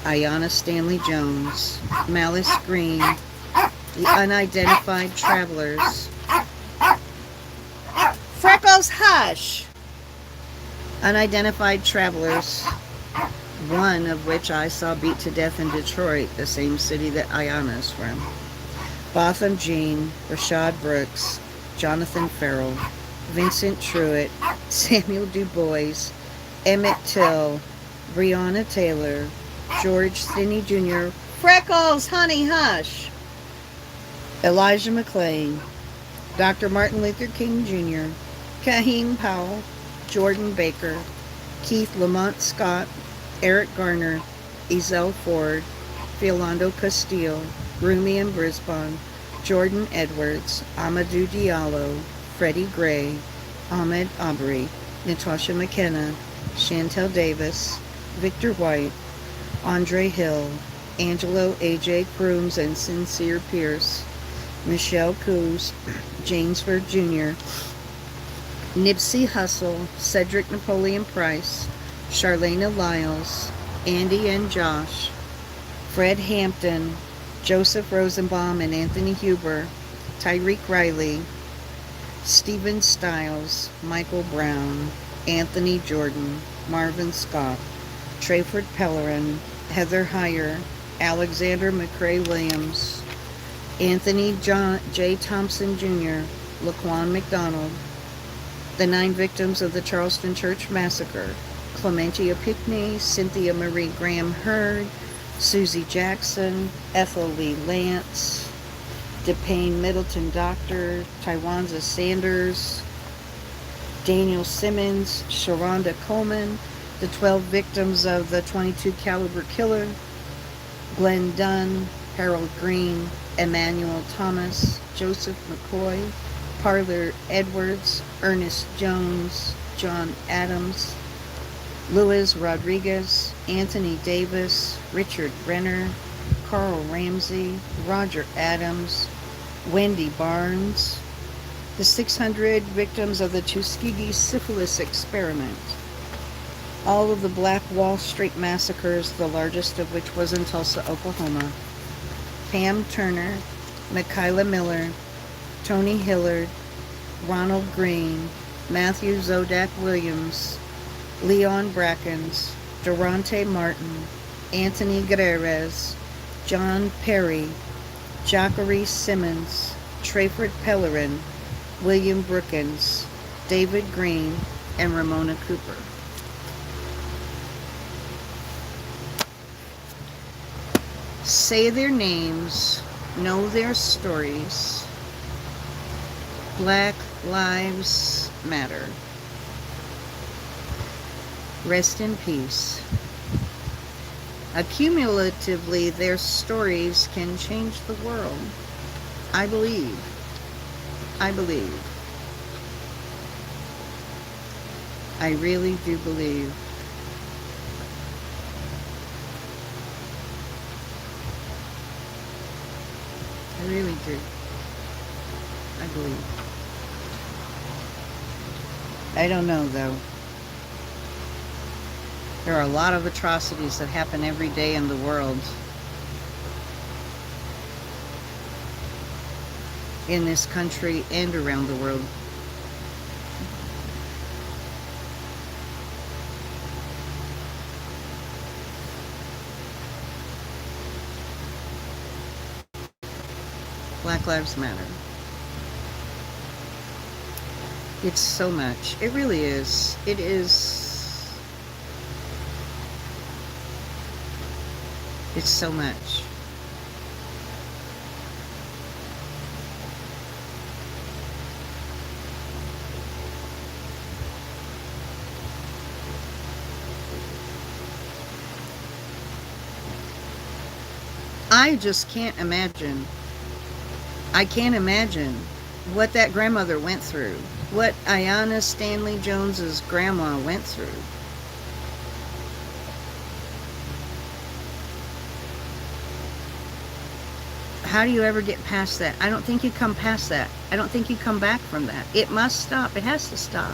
Speaker 1: Aiyana Stanley Jones, Malice Green, the unidentified travelers. Freckles, hush! Unidentified travelers, one of which I saw beat to death in Detroit, the same city that Aiyana is from. Botham Jean, Rashad Brooks, Jonathan Farrell, Vincent Truitt, Samuel Du Bois, Emmett Till, Breonna Taylor, George Stinney Jr., Freckles, honey, hush! Elijah McClain, Dr. Martin Luther King Jr., Kaheem Powell, Jordan Baker, Keith Lamont Scott, Eric Garner, Ezell Ford, Philando Castile, Rumi and Brisbane, Jordan Edwards, Amadou Diallo, Freddie Gray, Ahmed Aubrey, Natasha McKenna, Chantel Davis, Victor White, Andre Hill, Angelo A.J. Crooms and Sincere Pierce, Michelle Coos, Jamesford Jr., Nipsey Hussle, Cedric Napoleon Price, Charlena Lyles, Andy and Josh, Fred Hampton, Joseph Rosenbaum and Anthony Huber, Tyreek Riley, Stephen Stiles, Michael Brown, Anthony Jordan, Marvin Scott, Trayford Pellerin, Heather Heyer, Alexander McCrae Williams, Anthony J. Thompson Jr., Laquan McDonald, the 9 victims of the Charleston Church Massacre, Clementia Pinckney, Cynthia Marie Graham Hurd, Susie Jackson, Ethel Lee Lance, DePayne Middleton Doctor, Tywanza Sanders, Daniel Simmons, Sharonda Coleman, the 12 victims of the .22 caliber killer, Glenn Dunn, Harold Green, Emmanuel Thomas, Joseph McCoy, Parler Edwards, Ernest Jones, John Adams, Luis Rodriguez, Anthony Davis, Richard Renner, Carl Ramsey, Roger Adams, Wendy Barnes, the 600 victims of the Tuskegee syphilis experiment, all of the Black Wall Street massacres, the largest of which was in Tulsa, Oklahoma, Pam Turner, Michaela Miller, Tony Hillard, Ronald Green, Matthew Zodak Williams, Leon Brackens, Durante Martin, Anthony Gutierrez, John Perry, Jacare Simmons, Trayford Pellerin, William Brookins, David Green, and Ramona Cooper. Say their names, know their stories. Black Lives Matter. Rest in peace. Accumulatively, their stories can change the world. I believe. I believe. I really do believe. I really do. I believe. I don't know, though. There are a lot of atrocities that happen every day in the world. In this country and around the world. Black Lives Matter. It's so much. It really is. It is. It's so much. I just can't imagine. I can't imagine what that grandmother went through. What Ayanna Stanley Jones's grandma went through. How do you ever get past that? I don't think you come past that. I don't think you come back from that. It must stop. It has to stop.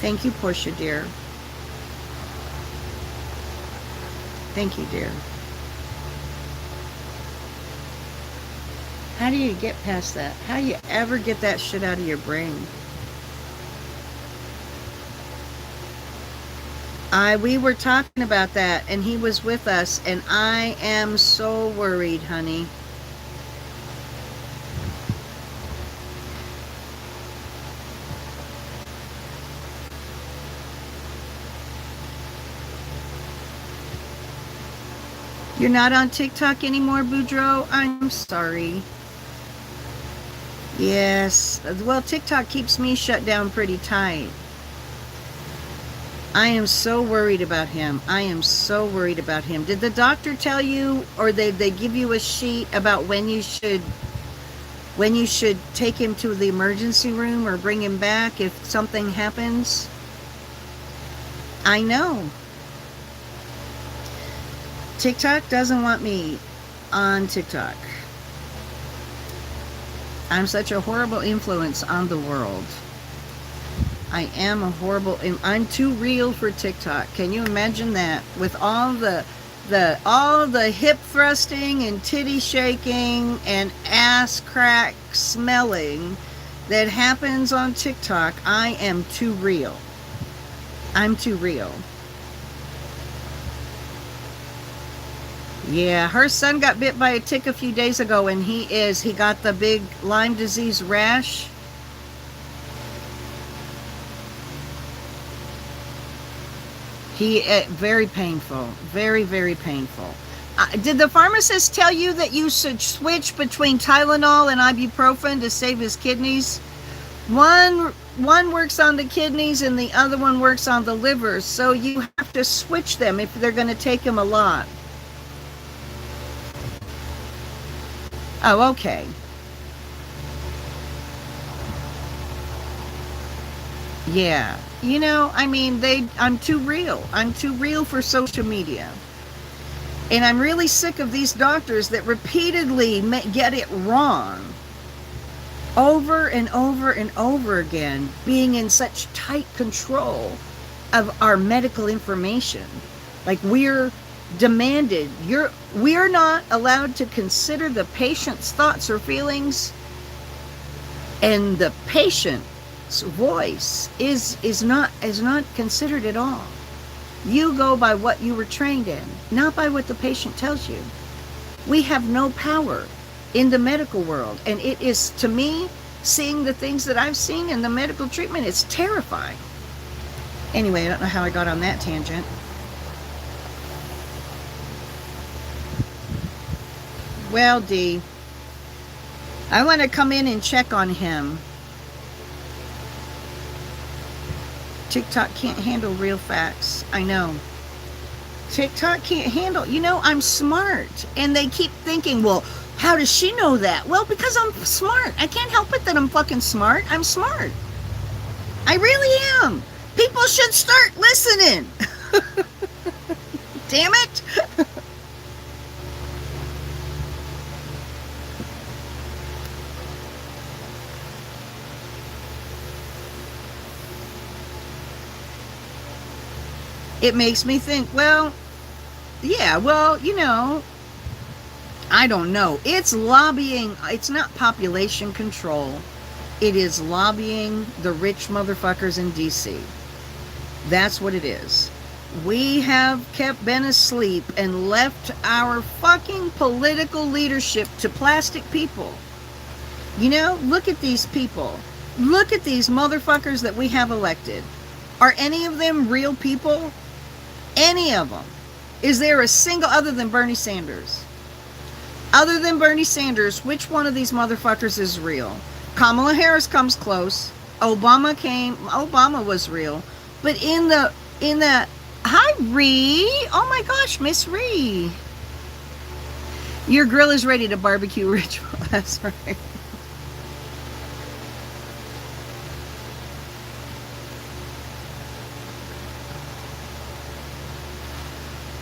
Speaker 1: Thank you, Portia, dear. Thank you, dear. How do you get past that? How do you ever get that shit out of your brain? We were talking about that, and he was with us, and I am so worried, honey. You're not on TikTok anymore, Boudreaux? I'm sorry. Yes. Well, TikTok keeps me shut down pretty tight. I am so worried about him. I am so worried about him. Did the doctor tell you, or they give you a sheet about when you should take him to the emergency room or bring him back if something happens? I know. TikTok doesn't want me on TikTok. I'm such a horrible influence on the world. I am a horrible, I'm too real for TikTok. Can you imagine that? With all the hip thrusting and titty shaking and ass crack smelling that happens on TikTok, I am too real. I'm too real. Yeah, her son got bit by a tick a few days ago, and he got the big Lyme disease rash. Very painful, very, very painful. Did the pharmacist tell you that you should switch between Tylenol and ibuprofen to save his kidneys? One works on the kidneys and the other one works on the liver, so you have to switch them if they're going to take him a lot. Oh, okay. Yeah. You know, I mean, I'm too real. I'm too real for social media. And I'm really sick of these doctors that repeatedly get it wrong. Over and over and over again, being in such tight control of our medical information. Like we're demanded, we're not allowed to consider the patient's thoughts or feelings, and the patient's voice is not considered at all. You go by what you were trained in, not by what the patient tells you. We have no power in the medical world, and it is, to me, seeing the things that I've seen in the medical treatment, it's terrifying. Anyway, I don't know how I got on that tangent. Well, Dee, I want to come in and check on him. TikTok can't handle real facts. I know. TikTok can't handle, I'm smart. And they keep thinking, well, how does she know that? Well, because I'm smart. I can't help it that I'm fucking smart. I'm smart. I really am. People should start listening. Damn it. It makes me think, well, yeah, well, I don't know. It's lobbying. It's not population control. It is lobbying the rich motherfuckers in DC. That's what it is. We have been asleep and left our fucking political leadership to plastic people. Look at these people. Look at these motherfuckers that we have elected. Are any of them real people? Any of them? Is there a single, other than Bernie Sanders? Other than Bernie Sanders, which one of these motherfuckers is real? Kamala Harris comes close. Obama was real. But in the, hi Ree. Oh my gosh, Miss Ree. Your grill is ready to barbecue ritual. That's right.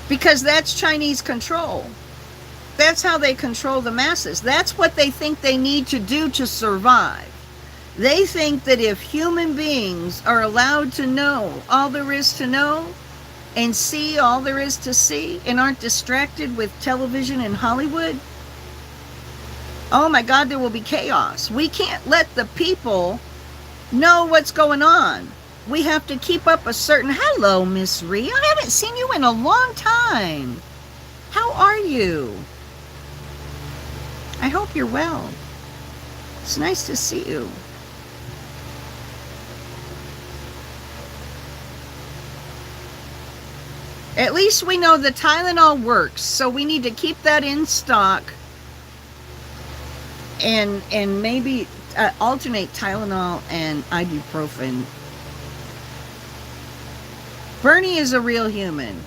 Speaker 1: Because that's Chinese control. That's how they control the masses. That's what they think they need to do to survive. They think that if human beings are allowed to know all there is to know and see all there is to see and aren't distracted with television and Hollywood, oh my God, there will be chaos. We can't let the people know what's going on. We have to keep up a certain, hello, Miss Ree. I haven't seen you in a long time. How are you? I hope you're well. It's nice to see you. At least we know the Tylenol works, so we need to keep that in stock and maybe alternate Tylenol and ibuprofen. Bernie is a real human.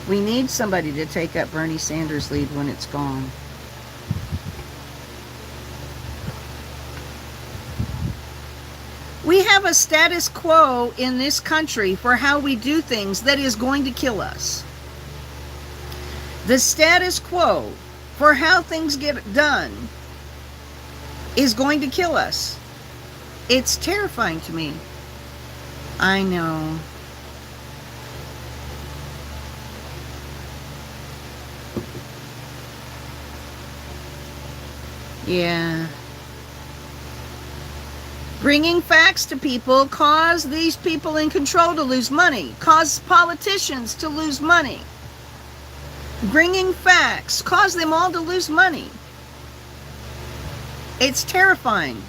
Speaker 1: We need somebody to take up Bernie Sanders' lead when it's gone. We have a status quo in this country for how we do things that is going to kill us. The status quo for how things get done is going to kill us. It's terrifying to me. I know. Yeah. Bringing facts to people cause these people in control to lose money, cause politicians to lose money. Bringing facts cause them all to lose money. It's terrifying.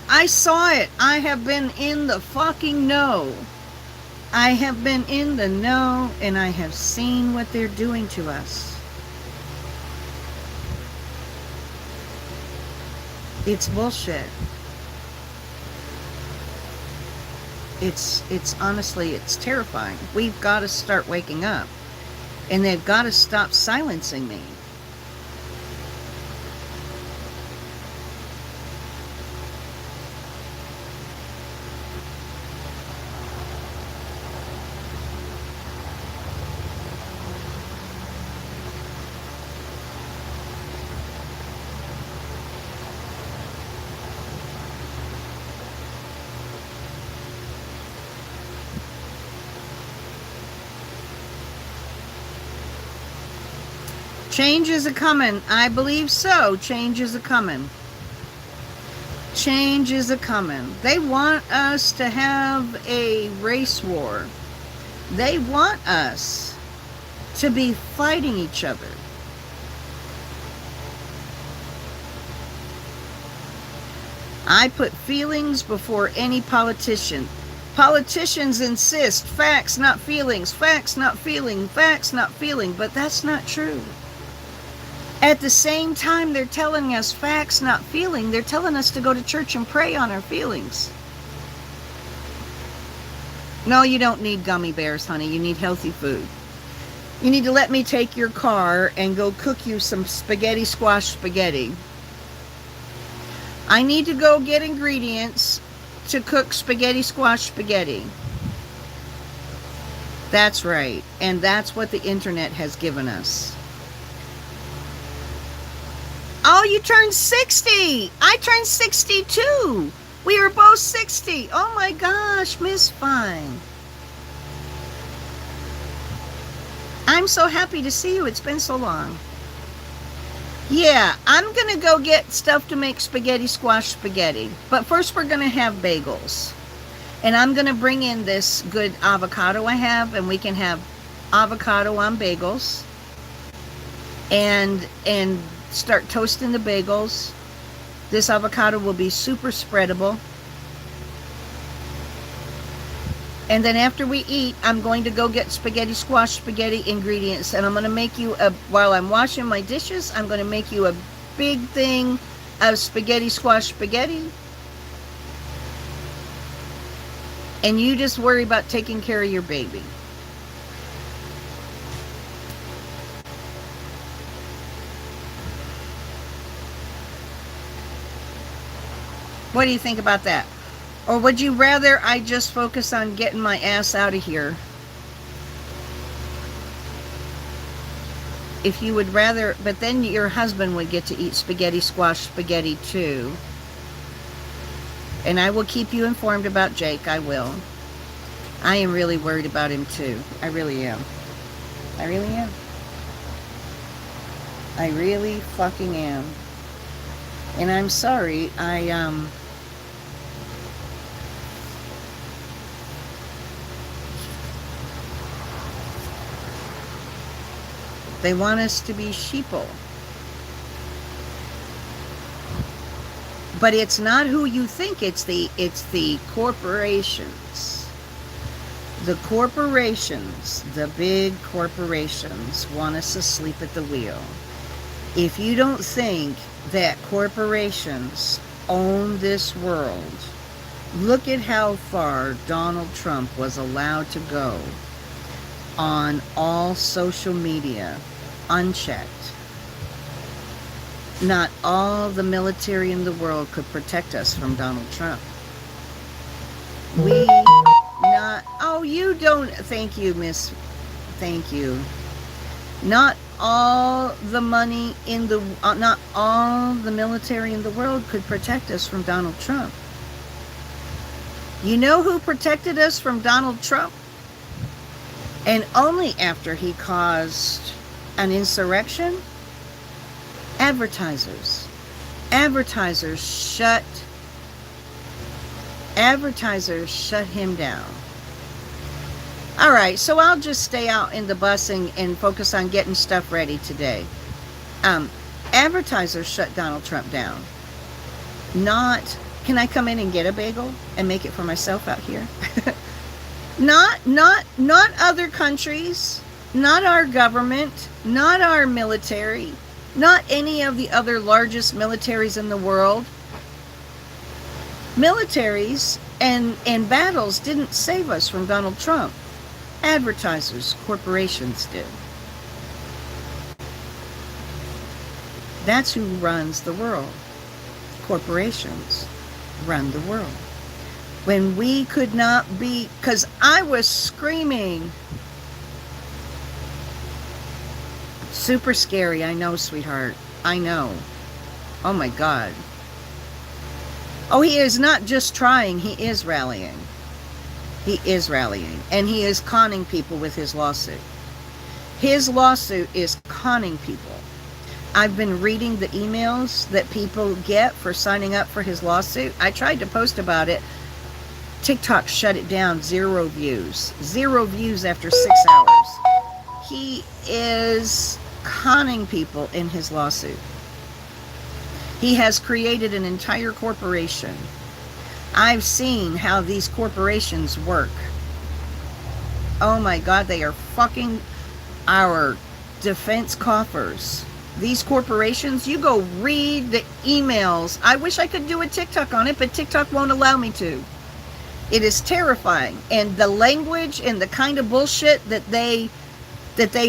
Speaker 1: I saw it. I have been in the fucking know. I have been in the know, and I have seen what they're doing to us. It's bullshit. It's honestly, it's terrifying. We've got to start waking up. And they've got to stop silencing me. Change is a-coming. I believe so. Change is a-coming. Change is a-coming. They want us to have a race war. They want us to be fighting each other. I put feelings before any politician. Politicians insist facts, not feelings, facts, not feeling, facts, not feeling, but that's not true. At the same time they're telling us facts, not feeling, they're telling us to go to church and pray on our feelings. No, you don't need gummy bears, honey. You need healthy food. You need to let me take your car and go cook you some spaghetti squash spaghetti. I need to go get ingredients to cook spaghetti squash spaghetti. That's right. And that's what the internet has given us. Oh, you turned 60. I turned 62. We were both 60. Oh my gosh, Miss Fine. I'm so happy to see you. It's been so long. Yeah, I'm going to go get stuff to make spaghetti squash spaghetti. But first we're going to have bagels. And I'm going to bring in this good avocado I have, and we can have avocado on bagels. And start toasting the bagels. This avocado will be super spreadable. And then after we eat, I'm going to go get spaghetti squash spaghetti ingredients, and I'm going to make you while I'm washing my dishes, I'm going to make you a big thing of spaghetti squash spaghetti. And you just worry about taking care of your baby. What do you think about that? Or would you rather I just focus on getting my ass out of here? If you would rather, but then your husband would get to eat spaghetti squash spaghetti too. And I will keep you informed about Jake. I will. I am really worried about him too. I really am. I really am. I really fucking am. And I'm sorry, they want us to be sheeple. But it's not who you think, it's the corporations. The corporations, the big corporations want us asleep at the wheel. If you don't think that corporations own this world, look at how far Donald Trump was allowed to go on all social media, unchecked. Not all the military in the world could protect us from Donald Trump. Oh, you don't, thank you, miss, thank you. Not all the money in the, not all the military in the world could protect us from Donald Trump. You know who protected us from Donald Trump? And only after he caused an insurrection? Advertisers. Advertisers shut him down. All right, so I'll just stay out in the bus and focus on getting stuff ready today. Advertisers shut Donald Trump down. Not, can I come in and get a bagel and make it for myself out here? Not other countries, not our government, not our military, not any of the other largest militaries in the world. Militaries and battles didn't save us from Donald Trump. Advertisers, corporations did. That's who runs the world. Corporations run the world. When we could not be, because I was screaming. Super scary, I know, sweetheart. I know. Oh my God. Oh, he is not just trying, he is rallying. He is rallying. And he is conning people with his lawsuit. His lawsuit is conning people. I've been reading the emails that people get for signing up for his lawsuit. I tried to post about it. TikTok shut it down. 0 views. 0 views after 6 hours. He is conning people in his lawsuit. He has created an entire corporation. I've seen how these corporations work. Oh my God, they are fucking our defense coffers. These corporations, you go read the emails. I wish I could do a TikTok on it, but TikTok won't allow me to. It is terrifying. And the language and the kind of bullshit that they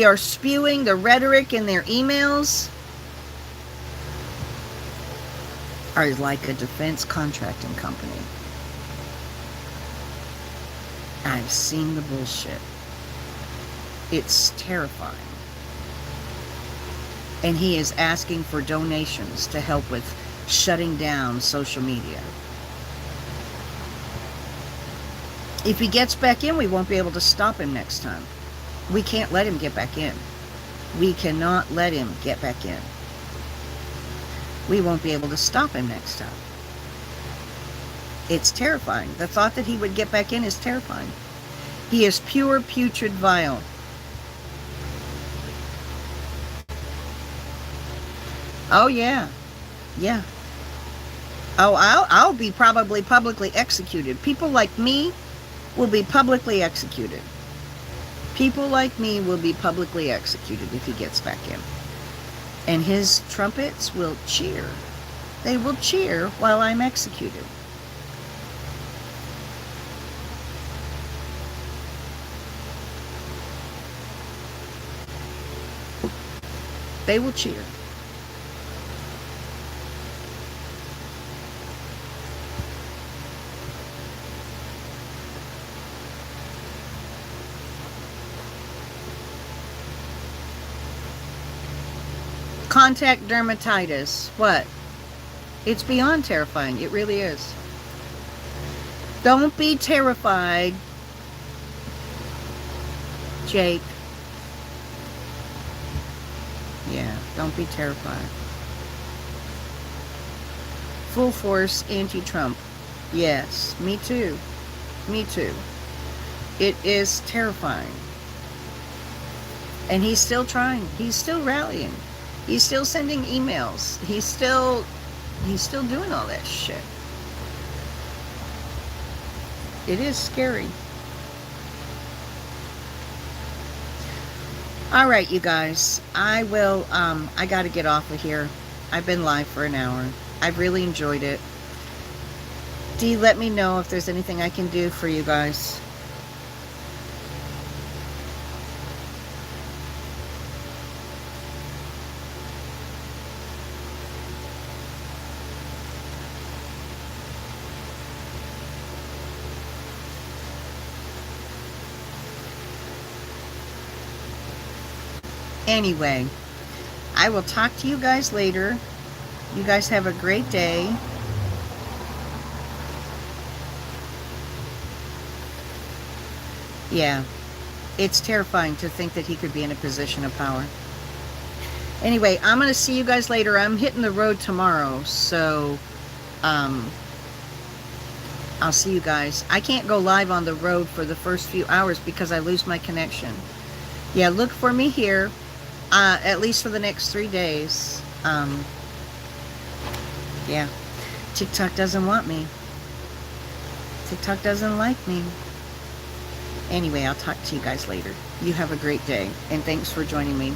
Speaker 1: are spewing, the rhetoric in their emails, are like a defense contracting company. I've seen the bullshit. It's terrifying. And he is asking for donations to help with shutting down social media. If he gets back in, we won't be able to stop him next time. We can't let him get back in. We cannot let him get back in. We won't be able to stop him next time. It's terrifying. The thought that he would get back in is terrifying. He is pure, putrid, vile. Oh, yeah. Yeah. Oh, I'll be probably publicly executed. People like me will be publicly executed. People like me will be publicly executed if he gets back in. And his trumpets will cheer. They will cheer while I'm executed. They will cheer. Contact dermatitis. What? It's beyond terrifying. It really is. Don't be terrified, Jake. Yeah, don't be terrified. Full force anti-Trump. Yes, me too. Me too. It is terrifying. And he's still trying. He's still rallying. He's still sending emails. He's still doing all that shit. It is scary. All right, you guys. I got to get off of here. I've been live for an hour. I've really enjoyed it. Dee, let me know if there's anything I can do for you guys. Anyway, I will talk to you guys later. You guys have a great day. Yeah, it's terrifying to think that he could be in a position of power. Anyway, I'm going to see you guys later. I'm hitting the road tomorrow, so I'll see you guys. I can't go live on the road for the first few hours because I lose my connection. Yeah, look for me here, at least for the next 3 days. Yeah, TikTok doesn't want me. TikTok doesn't like me. Anyway, I'll talk to you guys later. You have a great day, and thanks for joining me.